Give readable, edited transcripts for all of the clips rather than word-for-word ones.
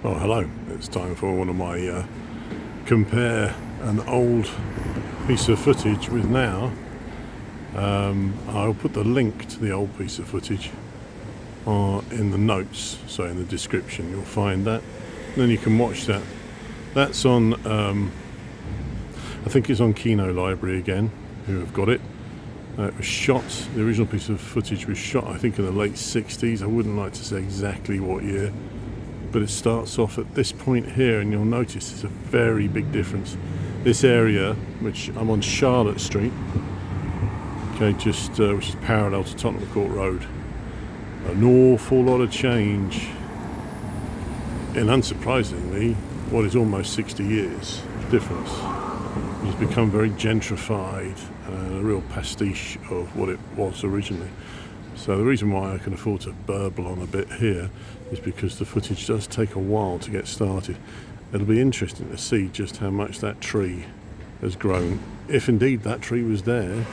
Oh, hello. It's time for one of my compare an old piece of footage with now. I'll put the link to the old piece of footage in the notes, so in the description you'll find that. And then you can watch that. That's on, I think it's on Kino Library again, who have got it. It was shot, the original piece of footage was shot I think in the late 60s. I wouldn't like to say exactly what year. But it starts off at this point here, and you'll notice there's a very big difference. This area, which I'm on Charlotte Street, okay, just which is parallel to Tottenham Court Road, an awful lot of change in, unsurprisingly, what is almost 60 years difference. It's become very gentrified and a real pastiche of what it was originally. So the reason why I can afford to burble on a bit here is because the footage does take a while to get started. It'll be interesting to see just how much that tree has grown, if indeed that tree was there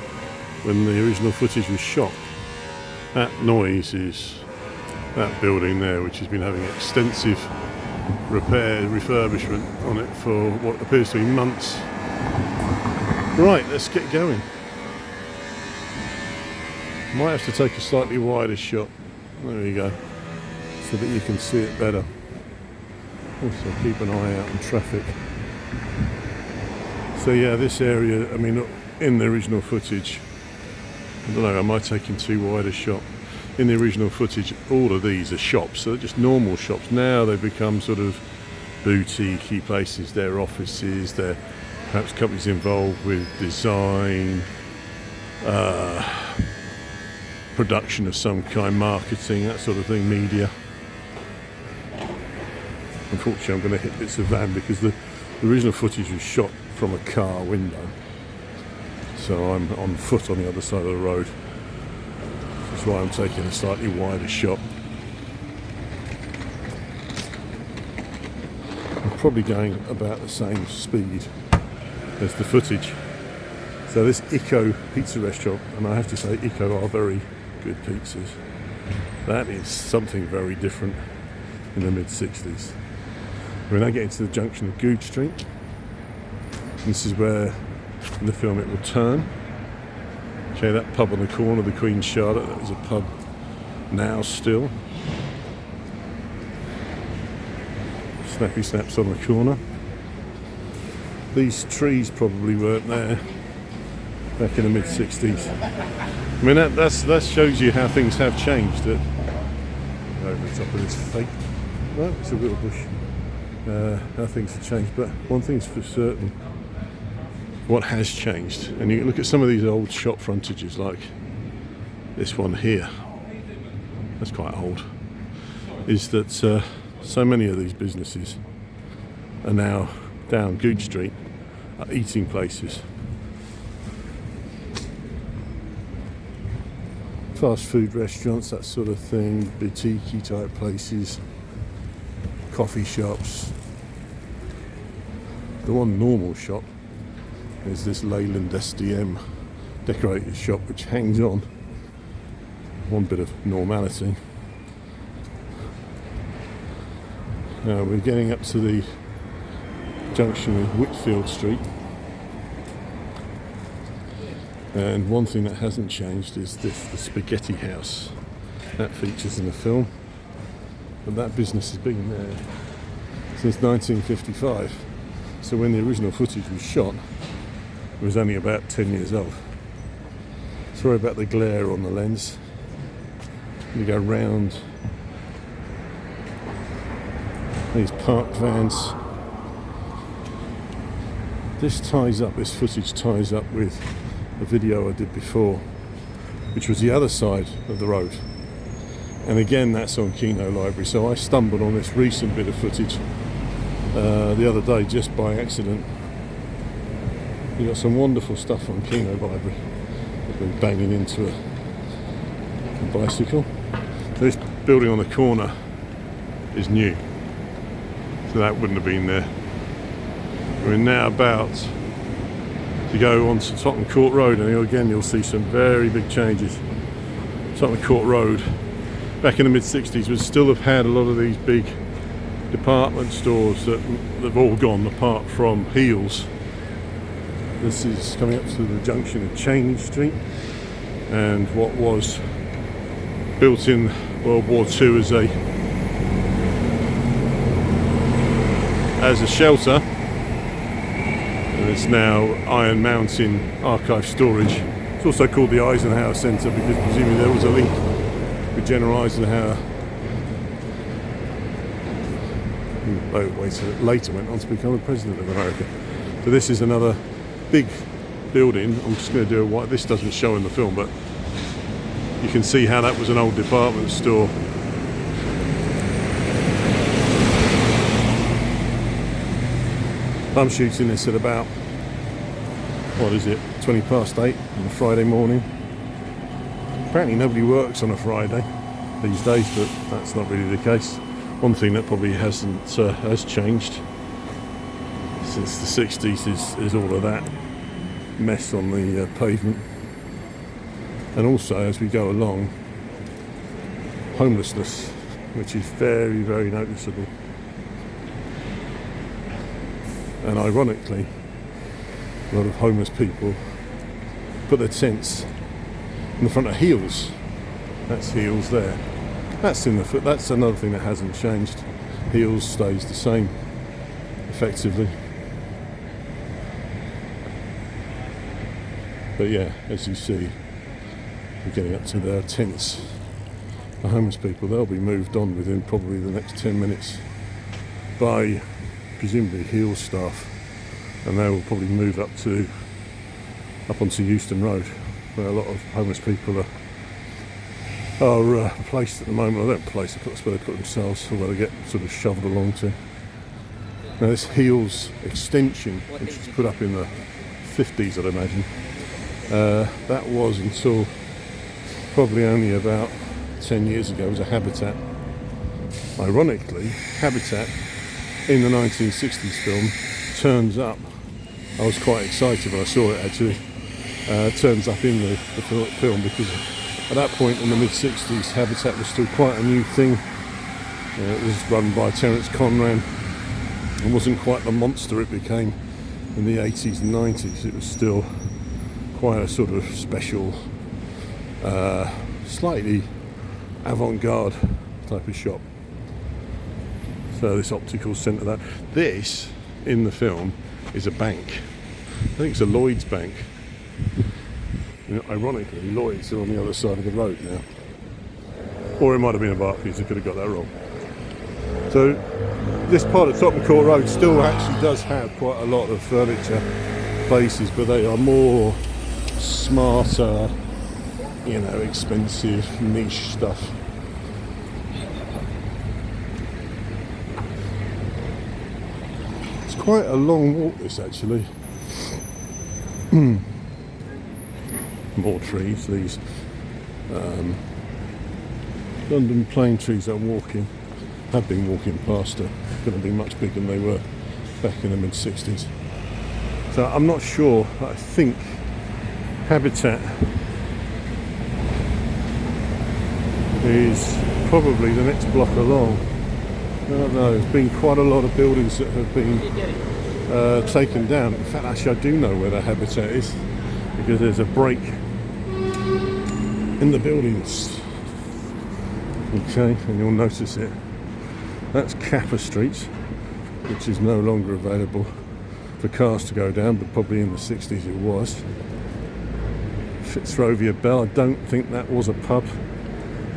when the original footage was shot. That noise is that building there, which has been having extensive refurbishment on it for what appears to be months. Right, let's get going. Might have to take a slightly wider shot. There you go, so that you can see it better. Also keep an eye out on traffic. So yeah, this area, I mean, in the original footage, I don't know, I might take too wide a shot. In the original footage, all of these are shops, so they're just normal shops. Now they've become sort of boutique-y places. They're offices, they're perhaps companies involved with design, production of some kind, marketing, that sort of thing, media. Unfortunately, I'm going to hit bits of van because the original footage was shot from a car window, so I'm on foot on the other side of the road. That's why I'm taking a slightly wider shot. I'm probably going about the same speed as the footage. So this Eco pizza restaurant, and I have to say Eco are very good pizzas. That is something very different in the mid-60s. We're now getting to the junction of Goodge Street. This is where in the film it will turn. Okay, that pub on the corner, the Queen Charlotte, that was a pub now still. Snappy Snaps on the corner. These trees probably weren't there back in the mid-60s. I mean, that shows you how things have changed. Over the top of this fake, well, it's a little bush. How things have changed, but one thing's for certain, what has changed, and you look at some of these old shop frontages, like this one here, that's quite old, is that so many of these businesses are now down Goodge Street, are eating places. Fast food restaurants, that sort of thing, boutique-y type places, coffee shops. The one normal shop is this Leyland SDM decorated shop, which hangs on. One bit of normality. Now we're getting up to the junction of Whitfield Street. And one thing that hasn't changed is the Spaghetti House. That features in the film. But that business has been there since 1955. So when the original footage was shot, it was only about 10 years old. Sorry about the glare on the lens. You go round these parked vans. This footage ties up with a video I did before, which was the other side of the road, and again that's on Kino Library. So I stumbled on this recent bit of footage the other day just by accident. You got some wonderful stuff on Kino Library. I've been banging into a bicycle. This building on the corner is new, so that wouldn't have been there. We're now about to go onto Tottenham Court Road, and again you'll see some very big changes. Tottenham Court Road back in the mid-60s would still have had a lot of these big department stores that they've all gone apart from Heels. This is coming up to the junction of Cheney Street, and what was built in World War II as a shelter, and it's now Iron Mountain Archive Storage. It's also called the Eisenhower Centre because presumably there was a link with General Eisenhower, who later went on to become the President of America. So this is another big building. I'm just going to do a white. This doesn't show in the film, but you can see how that was an old department store. I'm shooting this at about, 20 past 8 on a Friday morning. Apparently nobody works on a Friday these days, but that's not really the case. One thing that probably has changed since the 60s is all of that mess on the pavement. And also, as we go along, homelessness, which is very, very noticeable. And ironically, a lot of homeless people put their tents in the front of Heels. That's Heels there. That's that's another thing that hasn't changed. Heels stays the same, effectively. But yeah, as you see, we're getting up to their tents. The homeless people, they'll be moved on within probably the next 10 minutes by presumably Heels staff, and they will probably move up onto Euston Road, where a lot of homeless people are placed at the moment. Well, they don't place, that's where they put themselves, or where they get sort of shoved along to. Now this Heels extension, which was put up in the 50s, I'd imagine, that was until probably only about 10 years ago, was a Habitat. Ironically, Habitat in the 1960s film turns up. I was quite excited when I saw it actually. Turns up in the film because at that point in the mid-60s, Habitat was still quite a new thing. It was run by Terence Conran and wasn't quite the monster it became in the 80s and 90s. It was still quite a sort of special, slightly avant-garde type of shop. So this optical centre, that this in the film is a bank. I think it's a Lloyd's bank. You know, ironically, Lloyd's are on the other side of the road now, or it might have been a Barclays. I could have got that wrong. So this part of Tottenham Court Road still actually does have quite a lot of furniture places, but they are more smarter, expensive niche stuff. It's quite a long walk, this actually. More trees, these London plane trees I'm walking, have been walking past, are going to be much bigger than they were back in the mid-60s. So I'm not sure, I think Habitat is probably the next block along. I don't know, there's been quite a lot of buildings that have been taken down. In fact, actually I do know where the Habitat is, because there's a break in the buildings. Okay, and you'll notice it. That's Capper Street, which is no longer available for cars to go down, but probably in the 60s it was. Fitzrovia Bell, I don't think that was a pub.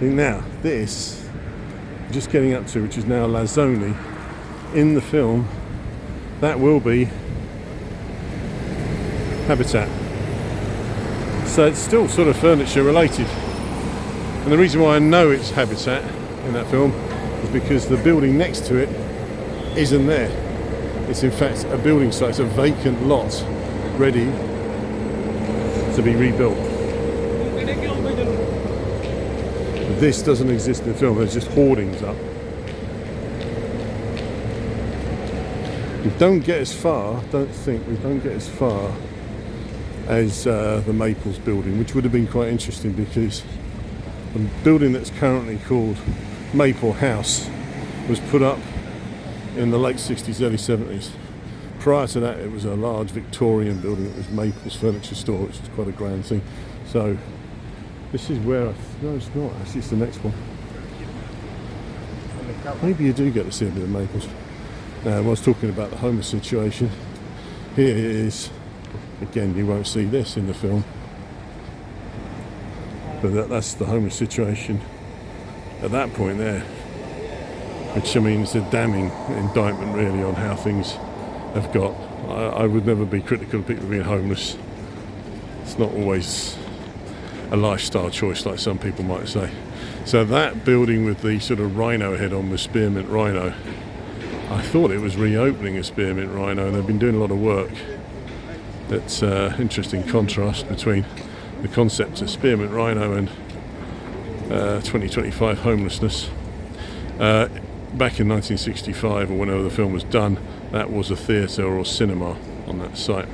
Now, this, just getting up to, which is now Lazzoni, in the film, that will be Habitat. So it's still sort of furniture related. And the reason why I know it's Habitat in that film is because the building next to it isn't there. It's in fact a building site, it's a vacant lot ready to be rebuilt. This doesn't exist in the film, there's just hoardings up. We don't get as far as the Maples building, which would have been quite interesting because the building that's currently called Maple House was put up in the late 60s, early 70s. Prior to that, it was a large Victorian building. It was Maples Furniture Store, which was quite a grand thing. So this is where no, it's not actually. It's the next one. Maybe you do get to see a bit of Maples. Now, I was talking about the homeless situation. Here it is. Again, you won't see this in the film, but that's the homeless situation at that point there, which I mean is a damning indictment really on how things have got. I would never be critical of people being homeless. It's not always a lifestyle choice like some people might say. So that building with the sort of rhino head on was Spearmint Rhino. I thought it was reopening a Spearmint Rhino, and they've been doing a lot of work. That's interesting contrast between the concept of Spearmint Rhino and 2025 homelessness. Back in 1965, or whenever the film was done, that was a theatre or cinema on that site.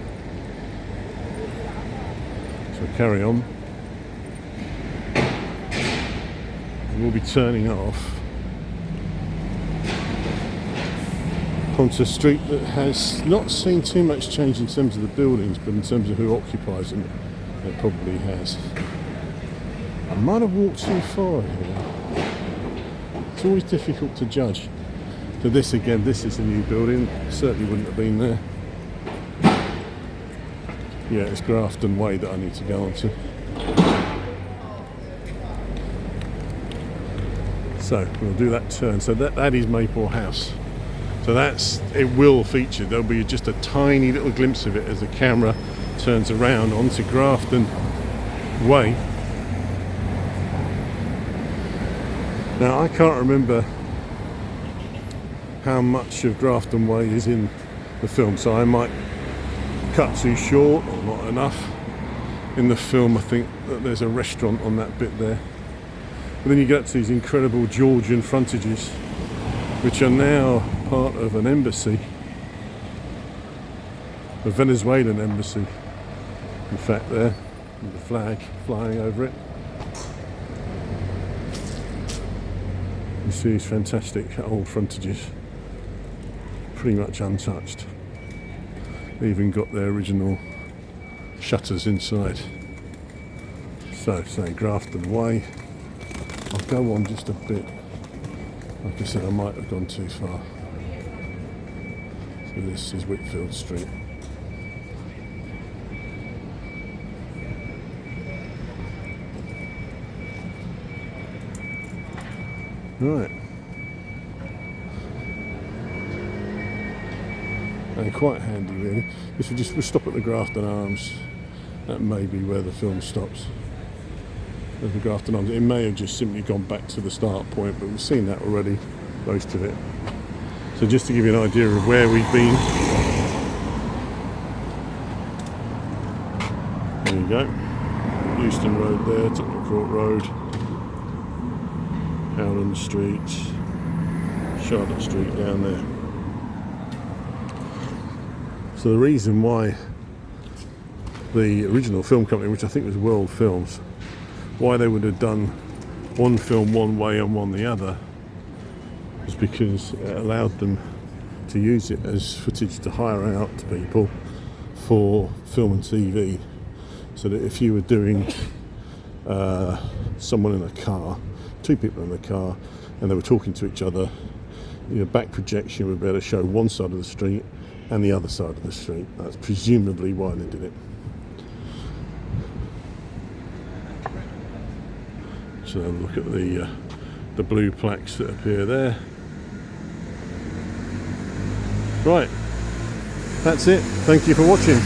So carry on. We'll be turning off onto a street that has not seen too much change in terms of the buildings, but in terms of who occupies them, it probably has. I might have walked too far here. It's always difficult to judge. So this again, this is a new building. Certainly wouldn't have been there. Yeah, it's Grafton Way that I need to go onto. So we'll do that turn. So that is Maple House. So it will feature. There'll be just a tiny little glimpse of it as the camera turns around onto Grafton Way. Now I can't remember how much of Grafton Way is in the film, so I might cut too short or not enough. In the film I think that there's a restaurant on that bit there. But then you get to these incredible Georgian frontages, which are now part of an embassy, a Venezuelan embassy, in fact, there, with the flag flying over it. You see these fantastic old frontages, pretty much untouched. They even got their original shutters inside. So, say Grafton Way. I'll go on just a bit. Like I said, I might have gone too far. So this is Whitfield Street. Right. And quite handy really. If we'll stop at the Grafton Arms, that may be where the film stops. There's the Grafton Arms. It may have just simply gone back to the start point, but we've seen that already, most of it. So just to give you an idea of where we've been. There you go. Euston Road there, Tottenham Court Road, Howland Street, Charlotte Street down there. So the reason why the original film company, which I think was World Films, why they would have done one film one way and one the other was because it allowed them to use it as footage to hire out to people for film and TV, so that if you were doing someone in a car, two people in a car, and they were talking to each other, your back projection would be able to show one side of the street and the other side of the street. That's presumably why they did it. So look at the blue plaques that appear there. Right, that's it. Thank you for watching.